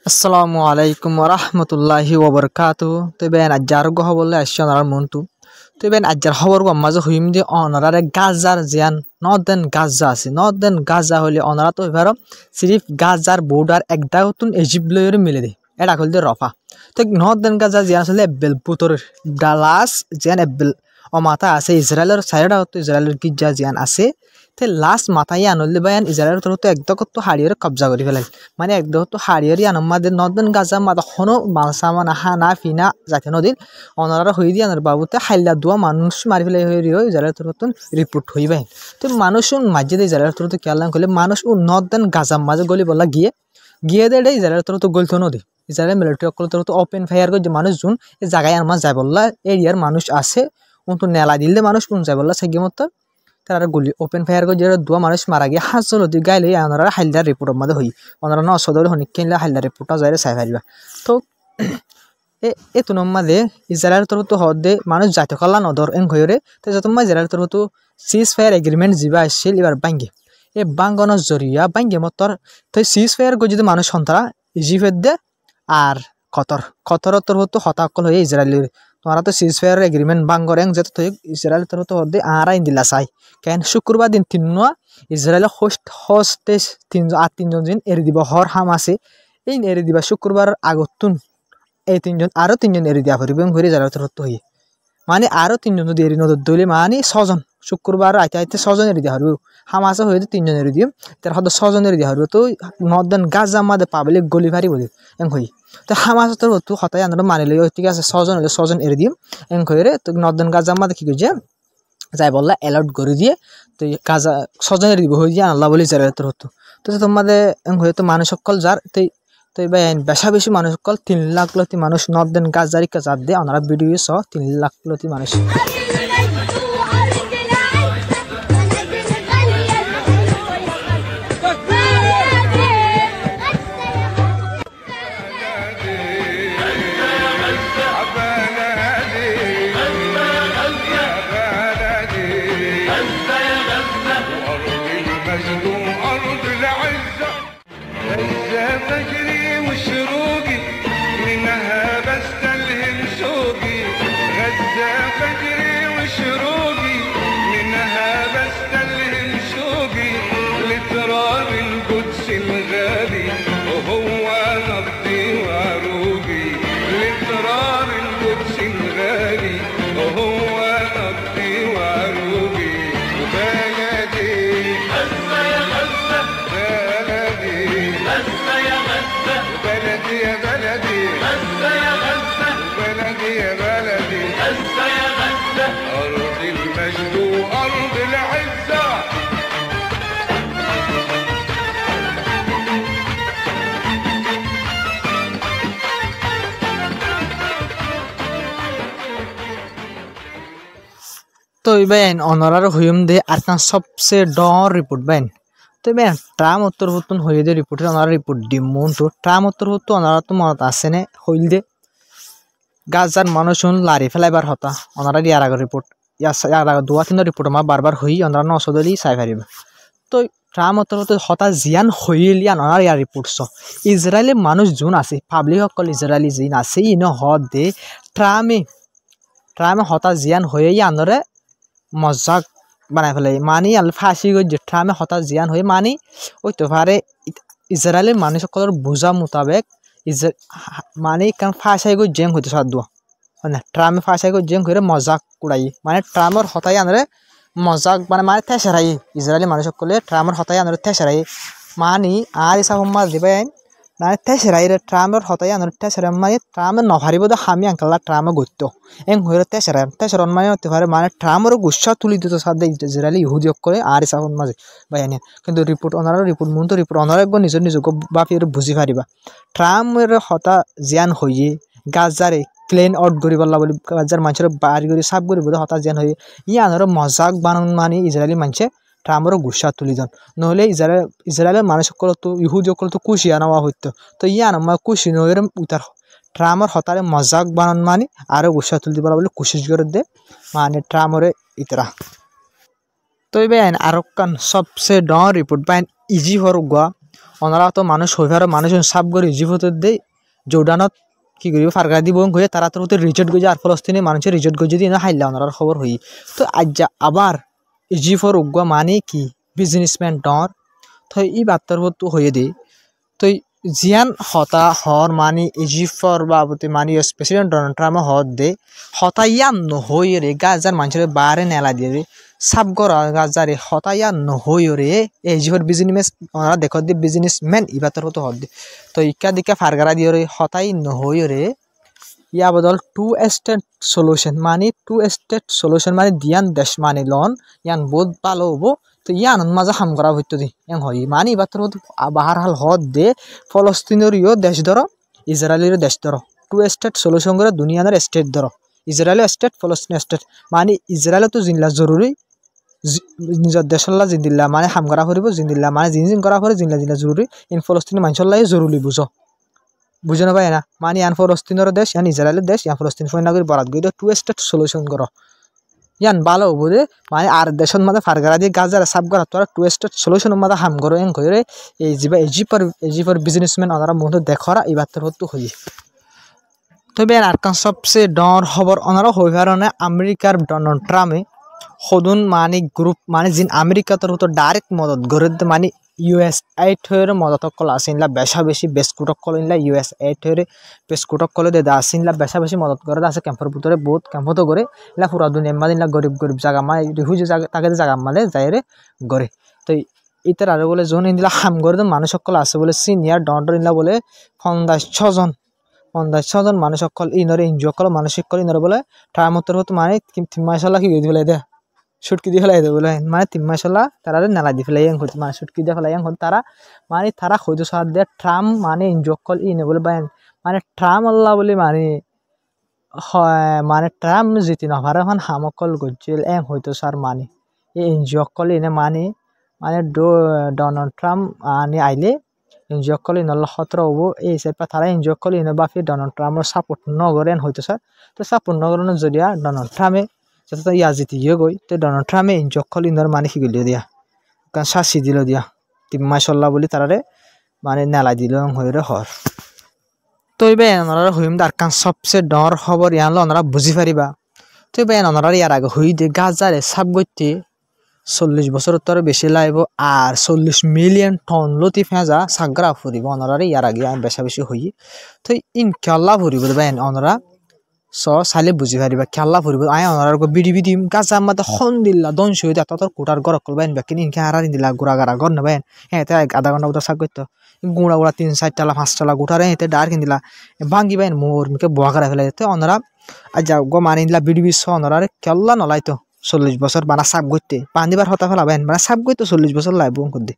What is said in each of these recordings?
আসসালামু আলাইকুম ওরহমতুল্লাহি ওবরকাতু তবেন আজ্জার গহ বলে আসছেন আর মন্তু তবেন আজ্জার খবর গো মাঝে হইম দিয়ে অনারারে গাজার জিয়ান নদেন গাজা আছে নদেন গাজা হলে অনারা তো এবার সিরিফ গাজার বর্ডার একদা নতুন ইজিপ্ট লয়ের মিলে দে এটা হল দিয়ে রফা তো নদেন গাজা জিয়ান আসলে এবেল পুতর ডালাস জিয়ান এবেল অমাতা আছে ইসরায়েলের সাইডা হতো ইসরায়েলের গির্জা জিয়ান আছে তে লাস্ট মাথায় আনলে বায়ান ইসরায়েলের তরফ তো একদম তো হাড়িয়ে কবজা করে ফেলাই মানে একদম তো হাড়িয়ে আনমাদের নদন গাজা মাথা হনো মালসামান হানা ফিনা যাতে নদীন অনারা হয়ে দিয়ে আনার বাবুতে হাইলা দোয়া মানুষ মারি ফেলাই হয়ে ইসরায়েলের তরফ রিপোর্ট হয়ে বাহিন তো মানুষ মাঝে দিয়ে ইসরায়েলের তরফ খেয়াল করলে মানুষ নদন গাজা মাঝে গলি বলা গিয়ে গিয়ে দেয় ইসরায়েলের তরফ গলত নদী ইসরায়েল মিলিটারি অকল তরফ ওপেন ফায়ার করে যে মানুষ জুন এই জায়গায় আমার যায় বললা এরিয়ার মানুষ আছে তো নেলা দিলে মানুষ কোন যায় বললা সেগে মতো তারা গুলি ওপেন ফায়ার করে যে দোয়া মানুষ মারা গিয়ে হাসল দি গাইলে ওনারা হাইলদার রিপোর্টের মধ্যে হই ওনারা নসদর হনিক কিনলে হাইলদার রিপোর্টটা যায় চাই ফেলবা তো এ তুনম মাঝে ইসরায়েলের তরফ তো হদে মানুষ যাইতে কল্লা নদর এং হয়ে তো যত ইসরায়েলের তরফ তো সিজ ফায়ার এগ্রিমেন্ট যা আসছিল এবার বাঙ্গে এ বাঙ্গনের জরিয়া বাঙ্গে মতর তো সিজ ফায়ার করে যদি মানুষ সন্তারা ইজিপ্ট দে আর কতর তরফ তো হতাকল হয়ে ইসরায়েলের তোমরা তো সিজ ফায়ার এগ্রিমেন্ট বাঙ্গর এং যেত ইসরায়েলের তরফ তো হদে আরাইন দিলা চাই কেন শুক্রবার দিন তিনুয়া ইসরায়েলের হোস্টেজ তিনজন দিন এড়ি দিব হর হাম আছে এই এড়ি দিবা শুক্রবার আগতুন এই তিনজন আরো তিনজন এড়ি দিয়া ফুরিব ঘুরে ইসরায়েলের তরফ তো হই মানে আরো তিনজন যদি এড়ি নদর দলি মানে ছজন শুক্রবার আইতে আইতে ছজন এড়ি দিয়া হরব হামাসে হয়ে তিনজন এড়ি দিম তার হয়তো ছজন এড়ি দিয়া হরব তো নদন গাজা মাদে পাবলিক গলি ফারি বলি এং হই তো হামাস তোর তো হতাই আনন্দ মানি লই ঠিক আছে ছজন হলে ছজন এড়ি দিম এং হয়ে তো নদন গাজা মাদে কি করছে যাই বললা অ্যালার্ট করে দিয়ে তো গাজা ছজন এড়ি দিব হয়ে দিয়ে আল্লাহ বলি যারা তোর হতো তো তোমাদের এং হয়ে তো মানুষ সকল যার তো এবার বেশা বেশি মানুষ সকল 3 লাখ লতি মানুষ নদন গাজারি কাজার দিয়ে ওনারা ভিডিও সহ 3 লাখ লতি মানুষ فجري وشروقي منها بستلهم شوقي غزة فجري وشروقي منها بستلهم شوقي لتراب القدس الغالي وهو نبضي وعروقي لتراب القدس الغالي وهو نبضي وعروقي وبلدي غزة يا غزة بلدي يا بلدي غزة يا غزة بلدي يا بلدي غزة يا غزة أرض المجد وأرض العزة তো এবার অনারার হইম দে আর সবচেয়ে ডর রিপোর্ট বাইন তো এবার ট্রাম উত্তর হতুন হয়ে দে রিপোর্টে ওনারা রিপোর্ট দিম মন তো ট্রাম উত্তর হতো ওনারা তো মনত আছে নে হইল দে গাজার মানুষ লারি ফেলাইবার হতা ওনারা ইয়ার আগের রিপোর্ট ইয়ার আগে 2-3 রিপোর্ট আমার বারবার হই ওনারা নসদলি চাই পারিব তো ট্রাম উত্তর হতো হতা জিয়ান হইলিয়া ওনারা ইয়ার রিপোর্ট চ ইসরায়েলের মানুষ যোন আছে পাবলিক সকল ইসরায়েলি জিন আছে ইন হদ দে ট্রামে হতা জিয়ান হয়ে আনরে মজাক বানাই ফেলাই মানি আল ফাঁসি গই যে ট্রামে হতাশ জিয়ান হয়ে মানি ওই তো পারে ইসরায়েলের মানুষ সকলের বোঝা মোতাবেক মানে কারণ ফাঁসাই গই জেং হইতে সাদ না ট্রামে ফাঁসাই গই জেং হয়ে মজাক উড়াই মানে ট্রামের হতাই আনরে মজাক মানে থেসেরাই ইসরায়েলি মানুষ সকলে ট্রামের হতাই আনরে থেসেরাই মানি আর ইসা সম্মাদ দিবে মানে তেসেরাই ট্রামের হতাই আনরে তেসেরা মানে ট্রামে নভারিব দে হামি আঙ্কাল্লা ট্রামে গত্য এং হয়ে তেসেরা মানে হতে পারে মানে ট্রামেরও গুসা তুলি দিত সাদে ইসরায়েলি ইহুদি করে আর ইসা মাঝে বাইনি কিন্তু রিপোর্ট ওনারা রিপোর্ট মন তো রিপোর্ট ওনারা একবার নিজকে বাপি বুঝি পারিবা ট্রামের হতা জিয়ান হয়ে গাজারে প্লেন আউট করি পারলা বলি গাজার মানুষের বাড়ি করে সাফ করি বোধ হতা জিয়ান হয়ে আনার মজাক বানান মানে ইসরায়েলি মানুষে ট্রামেরও গুসা তুলি দেন নহলে ইসরায়েলের মানুষ সকল তো ইহুদি সকল তো কুশি আনা হইতো তো আনা কুশি নইরে উতার ট্রামের হতারে মজাক বানান মানে আরো গুসা তুলি দিবার বলে কোশিশ করে দে মানে ট্রামরে ইতরা তো বেন আর কান সবচেয়ে ডর রিপোর্ট বাইন ইজি হর গুয়া অনারা তো মানুষ হইবার মানুষ সাব করে ইজিপ্ট দে জর্ডানত কি করিব ফারগা দিব গয়ে তারা তো রিজেক্ট গই আর ফলস্তিনি মানুষের রিজেক্ট গই যদি না হাইলা ওনার খবর হই তো আজ্জা আবার ইজিপ্টর উগ্র মানে কি বিজনেসম্যান ডর তো এই বার্তার তো হয়ে দে তো জিয়ান হতা হর মানে ইজিপ্টর বাবতে মানে ইউএস প্রেসিডেন্ট ডোনাল্ড ট্রাম্প হদ দে হতাইয়ান নহই রে গাজার মানুষের বারে নেলা দিয়ে রে সাব গরা গাজারে হতাইয়ান নহই রে ইজিপ্টর বিজনেস ওনারা দেখো দে বিজনেসম্যান ইবাতর তো হদ দে তো ইকা দিকা ফারগারা দিয়ে রে হতাই নহই রে ইয়া বদল টু স্টেট সলিউশন মানে টু স্টেট সলিউশন মানে দিয়ান দেশ মানে লন ইয়ান বহুত ভালো হবো তো ইয়ান মাঝে হাম করা হইতো দি এং হয় মানে ইবাতর বাহার হাল হদ দে ফলস্তিনেরও দেশ ধরো ইসরায়েলের দেশ ধরো টু স্টেট সলিউশন করে দুনিয়ার স্টেট ধরো ইসরায়েল স্টেট ফলস্তিন স্টেট মানে ইসরায়েল তো জিনলা জরুরি নিজের দেশল্লা জিন্দিল্লা মানে হাম করা ফুরিব জিন্দিল্লা মানে জিন করা ফুরে জিনলা জিনলা জরুরি ইন ফলস্তিনি মানুষল্লাই জরুরি বুঝো না ভাই না মানে ইয়ান ফলস্তিনের দেশ ইয়ান ইসরায়েলের দেশ ইয়ান ফলস্তিন ফৈনাগরি বরাদ গই টু স্টেট সলিউশন করো ইয়ান ভালো হবো দে মানে আর দেশের মধ্যে ফারগারা দিয়ে গাজার সাব করা তোরা টু স্টেট সলিউশনের মধ্যে হাম করো এং করে এই যা ইজিপ্টর বিজনেসম্যান ওনারা মধ্যে দেখরা এই বার্তার হতো হই তবে আর কান সবচেয়ে ডর খবর ওনারা হই কারণে আমেরিকার ডোনাল্ড ট্রাম্পে সদুন মানে গ্রুপ মানে জিন আমেরিকাতর হতো ডাইরেক্ট মদত করে মানে ইউএস এইট হয়ে মদত কল আসিনলা বেশা বেশি বেসকুটক কল ইনলা ইউএস এইট হয়ে বেসকুটক কলে দে আসিনলা বেশা বেশি মদত করে আছে ক্যাম্পের ভিতরে বহুত ক্যাম্পতো করে ইলা পুরা দুনিয়া মাদিনলা গরিব গরিব জায়গা মানে রিফিউজি জায়গা তাকে জায়গা মালে যাইরে গড়ে তো ইতার আর বলে জন ইনলা হাম করে মানুষ সকল আছে বলে সিনিয়র ডন্ডর ইনলা বলে 56 জন মানুষ সকল ইনরে এনজিও কল মানসিক কল ইনরে বলে টাইমতর হতো মানে মাসাল্লাহ কি দিলে দে সুটকি দিয়ে ফেলাই দেবো মানে 3 মাস হলা তারা নেলা দিয়ে ফেলাই মানে সুটকি দিয়ে ফেলাই তারা মানে তারা হয়তো সার দিয়ে ট্রাম মানে এনজয় কল ইনে বলে মানে ট্রাম আল্লাহ বলে মানে ট্রাম জিতি নভার এখন হামকল গজিল হয়তো সার মানে এই এনজয় কল ইনে মানে ডোনাল্ড ট্রাম্প আনি আইলে এনজয় কল ইনল্লা খতরা হবো এই হিসাবে তারা এনজয় কল ইনে বাফি ডোনাল্ড ট্রাম্পের সাপোর্ট নগরেন হয়তো স্যার তো সাপোর্ট নগরেন যদিয়া ডোনাল্ড ট্রাম্পে যাতে ইয়া জিতি গই তো ডোনাল্ড ট্রাম্পে এনজয় কল ইনর মানে শিগিল দিয়া কারণ শাসি দিল দিয়া 3 মাস হল্লা বলি তারারে মানে নেলা দিল হয়ে হর তো এবার ওনারা হইম আর কান সবচেয়ে ডর খবর ইয়ানলো ওনারা বুঝি পারিবা তো এবার ওনারা ইয়ার আগে হই দে গাজারে সাব গইতে 40 বছর তোর বেশি লাইব আর 40 মিলিয়ন টন লতি ফেঁজা সাগরা ফুরিব ওনারা ইয়ার আগে আমি বেশা বেশি হই তো ইনশাল্লাহ ফুরিব ভাই ওনারা সালে বুঝি পারিবা খেলা ফুরিব আয় ওনার বিড়ি বিড়ি গাছা মাতে খন দিল্লা দংশ হয়ে তত কোটার গড় করবা বাকি ইনকে হারানি দিলা গুড়া গাড়া গড় নেবেন হ্যাঁ আধা ঘন্টা উঠা সাক করতো গুঁড়া গুঁড়া 3-4 টালা 5 টালা গুটারে হেতে ডার কিন দিলা ভাঙ্গি বাইন মোর মুখে বোয়া করা ফেলে তো ওনারা আজ গো মানি দিলা বিড়ি বিশ ওনারা খেলা নলাইতো 40 বছর বানা সাপ করতে বান্ধিবার হতা ফেলাবেন মানে সাপ করতে 40 বছর লাইব করতে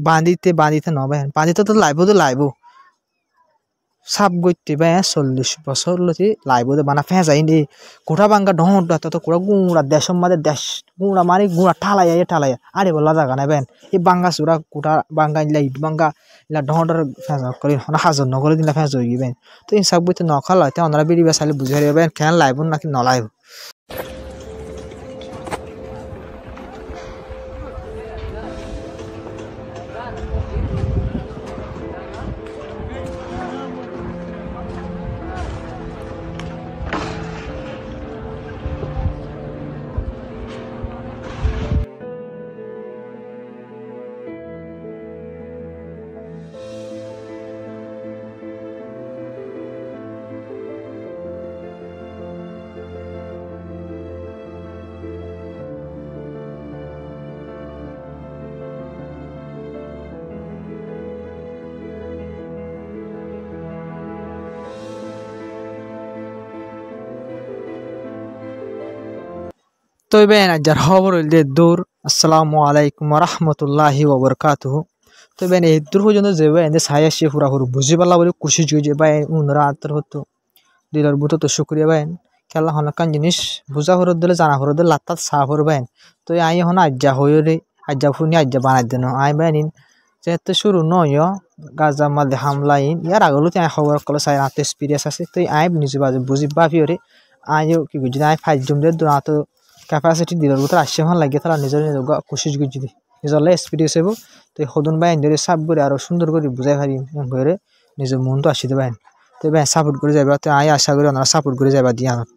বাঁধিতে নবেন বাঁধিতে তো লাইব সাপ গইতে বা 40 বছর লতি লাইব বানা ফেঁজাই নি কোঠা বাঙ্গা ঢোঁট তো কোড়া গুঁড়া দেশের মাঝে দেশ গুঁড়া মানে গুঁড়া ঠালাইয়া আরে বলা জায়গা নেবেন এই বাঙ্গা চূড়া কোঠা বাঙ্গা ইলা ইট বাঙ্গা ইলা ঢোঁটর ফেঁজা করে হাজর নগরে দিলা ফেঁজ হয়ে গিবেন তো এই সাপ গইতে নখাল হয়তো ওনারা বিড়ি বেসালে বুঝে হারিবেন খেয়াল লাইব নাকি নলাইব তো বেন আজ খবর হইল যে দূর আসসালামু আলাইকুম রহমতুল্লাহি ওবরকাতুহ তো বেন এই দূর পর্যন্ত যে এনে ছায়া সে পুরা পুরো বুঝি পারলা বলে খুশি যে ভাই উনরা আত্মর হতো দিলার বুতো তো শুক্রিয়া বাইন খেলা হনকান জিনিস বুঝা হরত দিলে জানা হরত দিলে লাত্তাত সাহ হর বাইন তো আই হন আজ্জা হয়ে রে আজ্জা ফুনি আজ্জা বানাই দেন আই বাইন যেহেতু শুরু নয় গাজা মালে হামলাইন ইয়ার আগলো আই খবর কলে চাই রাতে এক্সপিরিয়েন্স আছে তো আই নিজে বাজে বুঝি বাফি রে আইও কি বুঝি আই ফাইজ জম দে তো ক্যাপাসিটি দিলার ভিতরে আসছে ভালো লাগে তারা নিজের খুশি গুজি নিজলে স্পিড হিসেব তো হদুন বাইন ধরে সাপ করে আরো সুন্দর করে বুঝাই পারি করে নিজের মন তো আসিতে পারেন তো ভাই সাপোর্ট করে যাবা তো আই আশা করি ওনারা সাপোর্ট করে যাবা দিয়ানত।